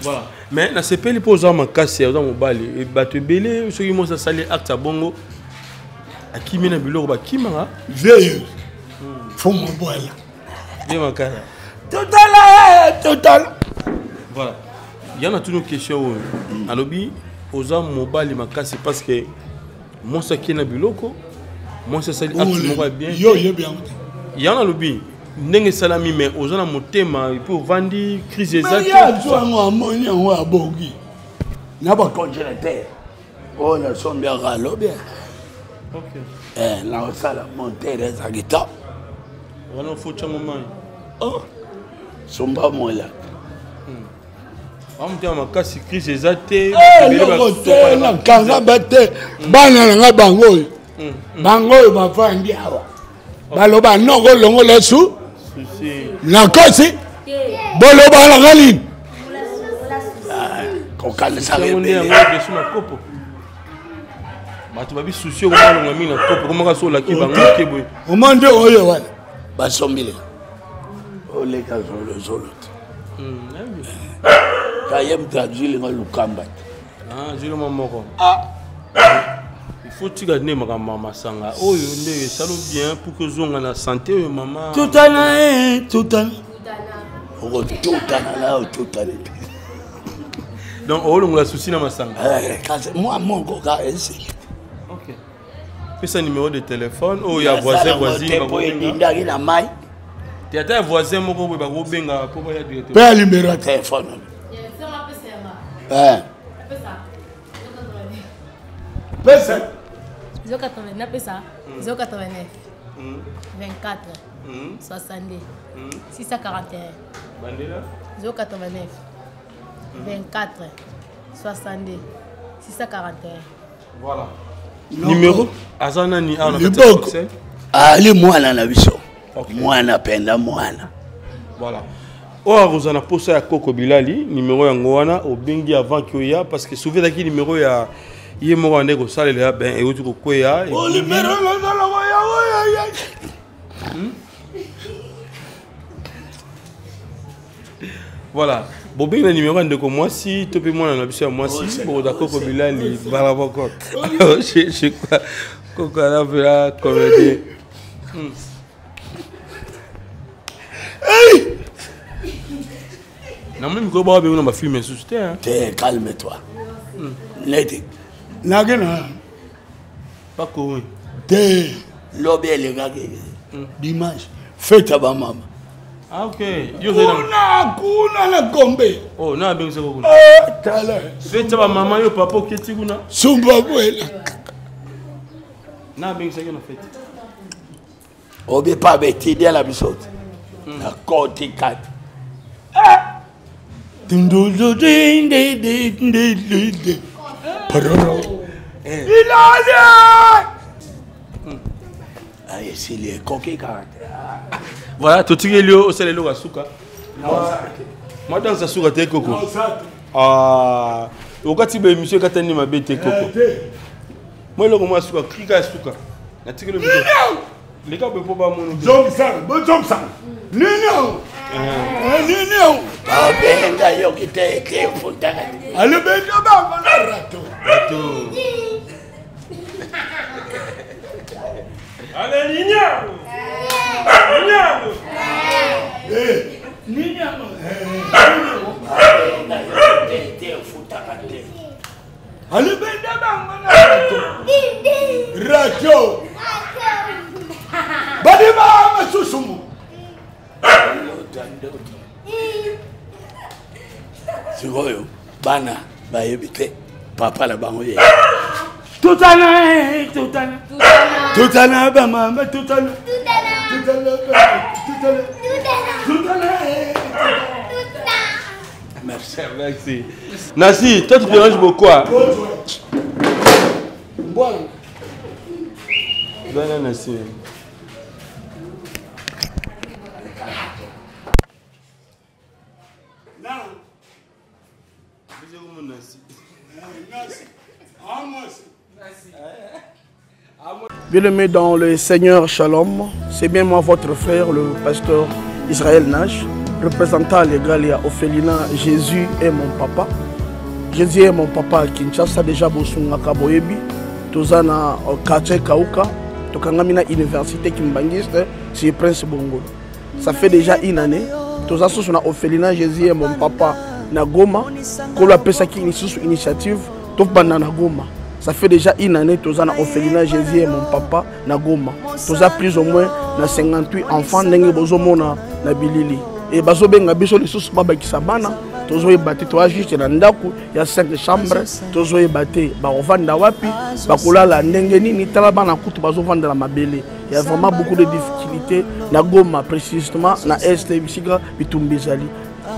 voilà mais na sepeli po za makasi ya za mobali bato ebele soki mo sa sali acte bongo akimi na biloko bakimanga veilleuse fumo boala bien makala total voilà il y en a toute une question alobi oza mobali makasi parce que moi ça qui na biloko moi ça sali acte moko bien yo bien il y en a alobi ndenge salami mais oza na motema et puis vandi crise exacte ya twango amoni ngo abogi na ba congélateur na sombia galo bien OK la sala monter ezagita wana faut chamo mai somba mola amutema makasi crise exacte na kanga bate bana nga bango bango bafandi awa baloba noko longo lesu nakosi boloba la galini kokanisa rebele bato babi souci okomalonga mingi na kopo komaka so olaki bango keboye omande oyo wana basombile oleka zolo te kayem traduire nga lukamba te ziloma moko il faut tika nde makambo masanga oyo nde esalo bien pour que ozonga na santé oyo mama tutana okotutana na tutana donc olongola souci na masanga moi moko ka esili ok pesa numéro de téléphone oyo ya voisine ndaki na mai te ata ya voisin moko boye bakobenga mpo baya directeur mpe ya numéro ya téléphone pesa 089 pesa 089 24 62 641 bandela 089 24 62 641 voilà numéro aza nani liboko ali mwana na biso mwana penda mwana voilà oyo akozala na posa ya Koko Bilali numéro yango wana obengi avant que oya parce que souvenaki numéro ya ye moko ande kosalela ben euti kokweya voilà bobengi na numéro ya ndeko mwasi to mpe mwana na biso ya mwasi bokoza Koko Bilali bala boko je crois Koko anapela comédie na mimi ko ba na film sous te calme-toi neti nagena pas quoi te lobe le gage dimanche fête ba mama ah ok yo kuna na kombe oh na bien ça kuna tala fête ba mama yo papa keti kuna sumba bwela na bien ça na fête obe pa beti dia la bisote na koti kat Dundudu ding ding ding ding ding. Paroro. Ilale. Aïe, c'est les coquilles caractères. Voilà, tout ce qui est lié au salé à souka. Moi, dans sa souka, t'es coco. Ah, au cas où monsieur Katani m'a bêté coco. Moi, le moment souka, clique souka. La tigre le vidéo. Les gars, peut pas mon. Johnson. Nino. Nino. Ah, benga yo kite futa. Ale benga ba na rato. Rato. Ale ninya. Ninya. bana bayebite papa la bango ye tutana ba mama tutana merci Nassi toi tu déranges beaucoup quoi Dana Nassi Bien-aimé dans le Seigneur Shalom, c'est bien moi votre frère, le pasteur Israël Nash, représentant légal et Ophelina. Jésus est mon papa. Jésus est mon papa à Kinshasa, déjà Bosunga Kaboyebi, Tozana quartier Kauka, Tokangamina Université Kimbangiste, c'est Prince Bongo. Ça fait déjà une année. Toza Sosuna Ophelina, Jésus est mon papa na Goma, Kolo Pesaki initiative, Topana na Goma. Ça fait déjà une année que Tozana Ophelina, Jésus est mon papa na Goma. Toza plus ou moins na 58 enfants n'engue bozomona na bilili. Et bazo benga biso lisusu baba kisabana. Tozo ebate toa juste na ndaku ya 5 chambres. Tozo ebate ba ovanda wapi, ba kolala ndenge nini tala bana kutu bazo vanda la mabele. Il y a vraiment beaucoup de difficultés na Goma précisément na Est Bisika Bitumbizali.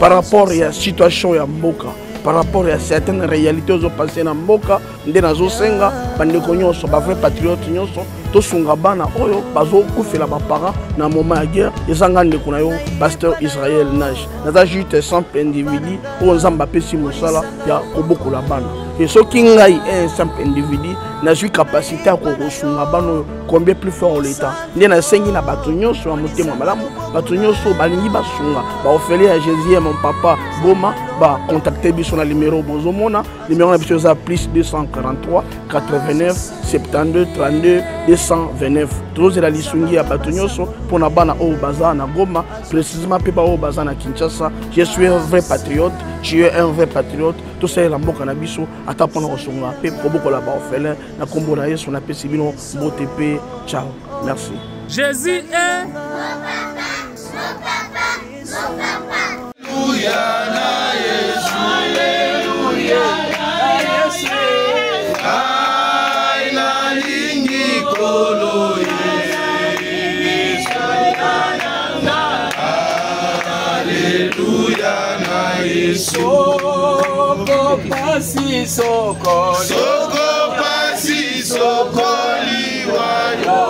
Par rapport à la situation ya mboka, par rapport à certaines réalités aux passées na mboka, ndena zo senga bandeko nyonso ba vrai patriote nyonso to sunga bana oyo bazo kufela ba parents na moment ya guerre ezanga ndeko na yo pasteur Israël Nash. Naza juste simple individu o nzamba pesi mosala ya kobokola bana. Et ce qui ngai un simple individu na suis capacité à kosunga bana combien plus fort l'état. Ndena sengi na bato nyonso ya motema malamu, bato nyonso balingi basunga ba ofele à Jésus mon papa Goma ba contacter biso na numéro bozomona numéro na biso za plus 243 89 72 32 229. Tous la lisungi ya bato nyonso pona bana o baza na Goma précisément pepa o baza na Kinshasa. Je suis un vrai patriote, tu es un vrai patriote. Tout ça la mboka na biso ata pona kosunga pe kobokola ba ofele na kombo na Yesu na pesi bino botepe. Ciao. Merci. Jésus est mon papa. Alléluia na Yesu, alléluia na Yesu. Ai na lingi kolo Yesu. Alléluia na Yesu. Soko pasi sokoli. Soko pasi sokoli wayo.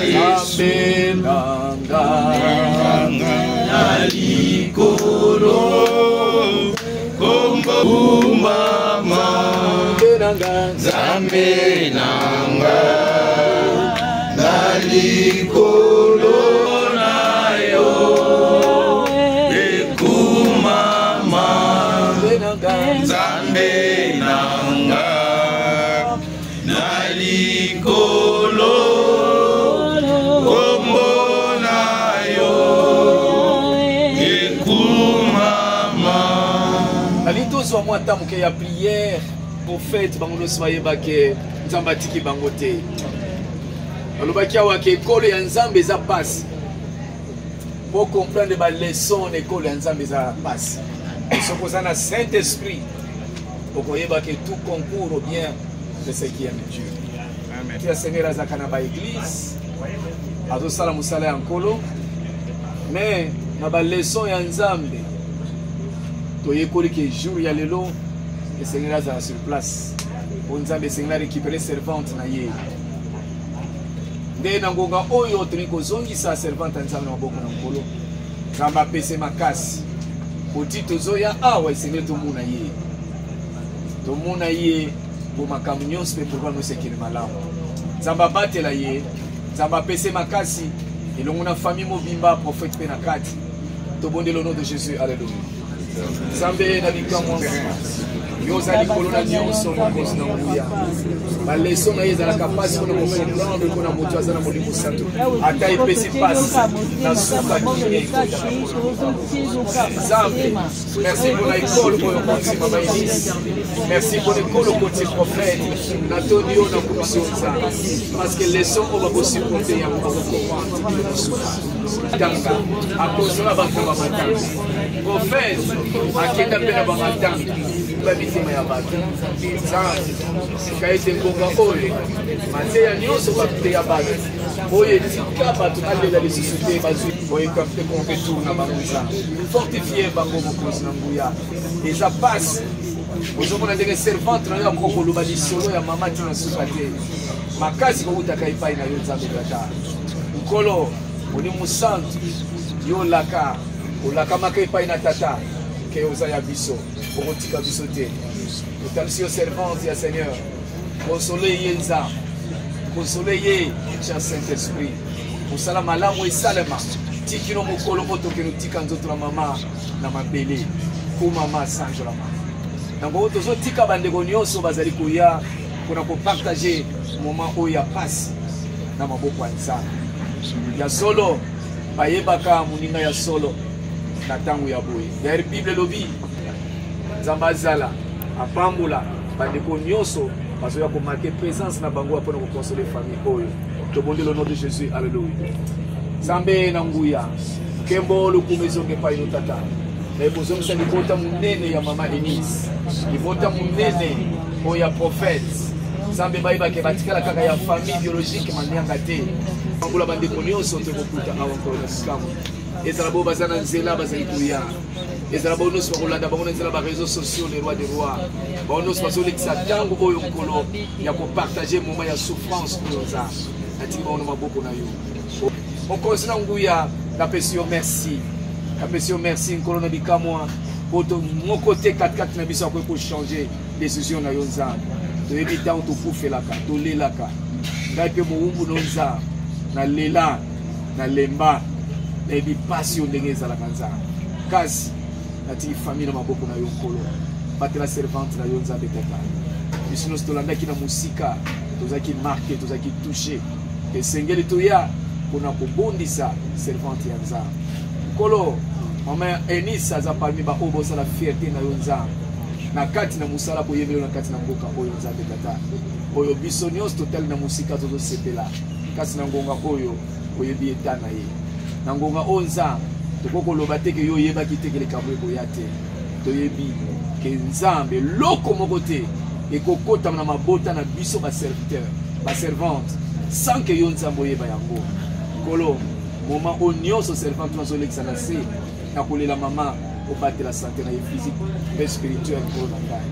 Nzambe nanga na likolo kombo mama Nzambe nanga na likolo na yo ekumama Nzambe nanga na likolo kombo na yo ekumama. Alitozo wa mwata muke ya prière prophète bangono soye bake nzambatiki bangote. Alobaki awake ekolo ya nzambe eza passe. Pour comprendre ba leçon ekolo ya nzambe eza passe. Sokoza na Saint-Esprit. Pour koyeba que tout concourt au bien de ce qui aime Dieu. Amen. Tu as Seigneur azakana ba église. Azo sala musala ya nkolo. Mais na ba leçon ya nzambe. Toyekoli que jour ya lelo le Seigneur azala sur place. Pour nzambe Seigneur récupérer servante na ye. Nde na ngonga oyo toni kozongisa servante nzambe na boko na nkolo. Nzamba pese makasi. Oti tozoya awa Seigneur tomuna ye. Tomuna ye pour makambo nyonso pe pour nous sekele malamu. Nzamba batela ye, nzamba pese makasi elongo na famille mobimba prophète pe na kati. Tobonde le nom de Jésus, alléluia. Nzambe na likamwa yoza likolo na nyonso mokozi na nguya. Ba leçon na yeza la capacité de comprendre qu'on a moto azana molimo santo. Ata epesi passe na suka kine. Nzambe, merci pour la école pour le côté mama Inis. Merci pour l'école au côté prophète. Na tonio na commission ça. Parce que leçon on va vous supporter ya pour comprendre. Danga a cause la banque ba matanga. Prophète akenda pena ba matanga. Ba mitima ya bato. Nzambe kaite ngonga oyo. Mateya nyonso ba ya bato. Oye tika bato alela les sociétés bazu. Oye kapte qu'on retourne na banza. Fortifier bango mokozi na nguya. Et ça passe. Ozomona ndenge servante na yo akokolo ba lisolo ya mama tina sukate. Makasi ko utaka ipai na yo Nzambe tata. Nkolo oni musantu yo laka olaka makai ipai na tata ke ozaya biso okotika biso te. Otalisi yo servante ya Seigneur. Consoler ye Nzambe. Consoler ye cher Saint-Esprit. Osala malamu esalema. Tikino mokolo otoke nutika nzoto la mama na mabele. Ko mama sanjo la mama. Nango tozo tika bandeko nyonso bazali koya pona ko partager moment oyo ya passe na maboko ya Nzambe. Ya solo bayebaka muninga ya solo na tango ya boye. Der Bible lobi Nzambe azala apambula bandeko nyonso bazoya ko marquer présence na bango pona ko consoler famille oyo. Tobonde le nom de Jésus, alléluia. Nzambe na nguya kembo lukumezonge pa ino tata. Na ibozomisa libota munene ya mama Eunice. Libota munene oya prophète. Nzambe bayibake batikala kaka ya famille biologique manianga te. Bangula bandeko nyonso tokokuta awa ko na sikamu. Ezala bo bazana nzela bazali kuya. Ezala bo noso kolanda bango nzela ba réseaux sociaux les rois des rois. Ba noso bazolekisa tango oyo nkolo ya ko partager moment ya souffrance pour ça. Ati bono maboko na yo. Mokozi na nguya na pesio merci. Na pesio merci nkolo na bikamwa. Poto mon côté 4-4 na biso ko changer décision na yo Nzambe. To éviter to poufelaka, to lelaka. Ngai pe mo umbu no Nzambe. Na lela, na lemba. Na bi passion ndenge za la kanza. Kasi ati famille na maboko na yo nkolo. Batela servante na yo Nzambe tata. Bisino stolanda ki na musika, tozaki marqué, tozaki touché. Et sengeli toya kona kobondisa servante ya Nzambe. Nkolo Mama Eunice aza parmi ba obo sala fierté na yo Nzambe. Na kati na musala ko yebelo na kati na mboka oyo Nzambe tata. Oyo biso nyonso total na musika tozo sepela. Kasi na ngonga oyo oyebi etana ye. Na ngonga oyo Nzambe tokoko loba te ke yo yeba kitekele kabwe boya te. Toyebi ke Nzambe loko moko te ekokota na mabota na biso ba serviteur, ba servante sans que yo Nzambe oyeba yango. Kolo moment oyo nyonso servante na zolekisa na se na kolela mama obatela la santé na physique et spirituelle pour la ngai.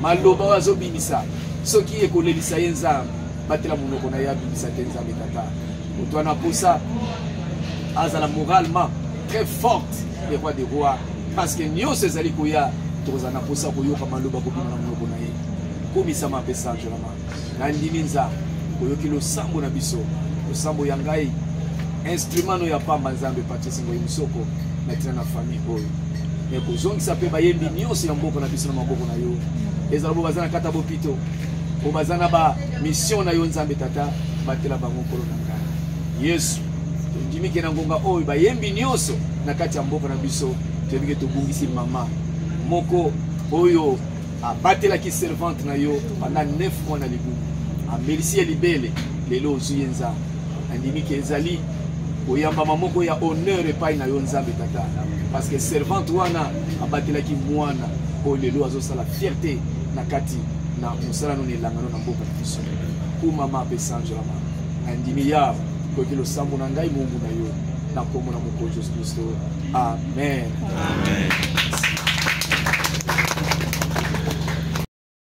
Maloba wazobimisa soki ekolelisa ye Nzambe batela monoko na ya bimisa te Nzambe tata. Toi, on a pour ça, azala moralement très forte, les rois des rois, parce que nous, ces alikoya, tous en a pour ça, pour y avoir maloba pour bien nous connaître. Comme ça m'a fait ça, je l'ai dit. Nandiminza, pour y le sambo na biso, le sambo yangai, instrument nous y a pas mazambe parti singo yimsoko, maintenant na famille boy. Mais pour zone qui s'appelle Bayembi, nous aussi en beaucoup na biso na maboko na yo. Les alabo bazana kata bopito, o bazana ba mission na yo nzambe tata, batela bango kolo nanga. Yesu. Ndimi kena ngonga oyo bayembi nyonso na kati ya mboka na biso tebike tobungisi mama moko oyo abatela ki servante na yo pendant 9 mois na libu amelisi libele lelo ozuyenza ndimi kezali oyamba moko ya honneur epai na yo nzambe tata parce que servante wana abatela ki mwana oyo lelo azosala fierté na kati na musala no nelanga no na mboka na biso ku mama pesanjama ndimi ya que le sambo na ngai mungu na yo na komona moko Jésus Kristo. Amen. Amen.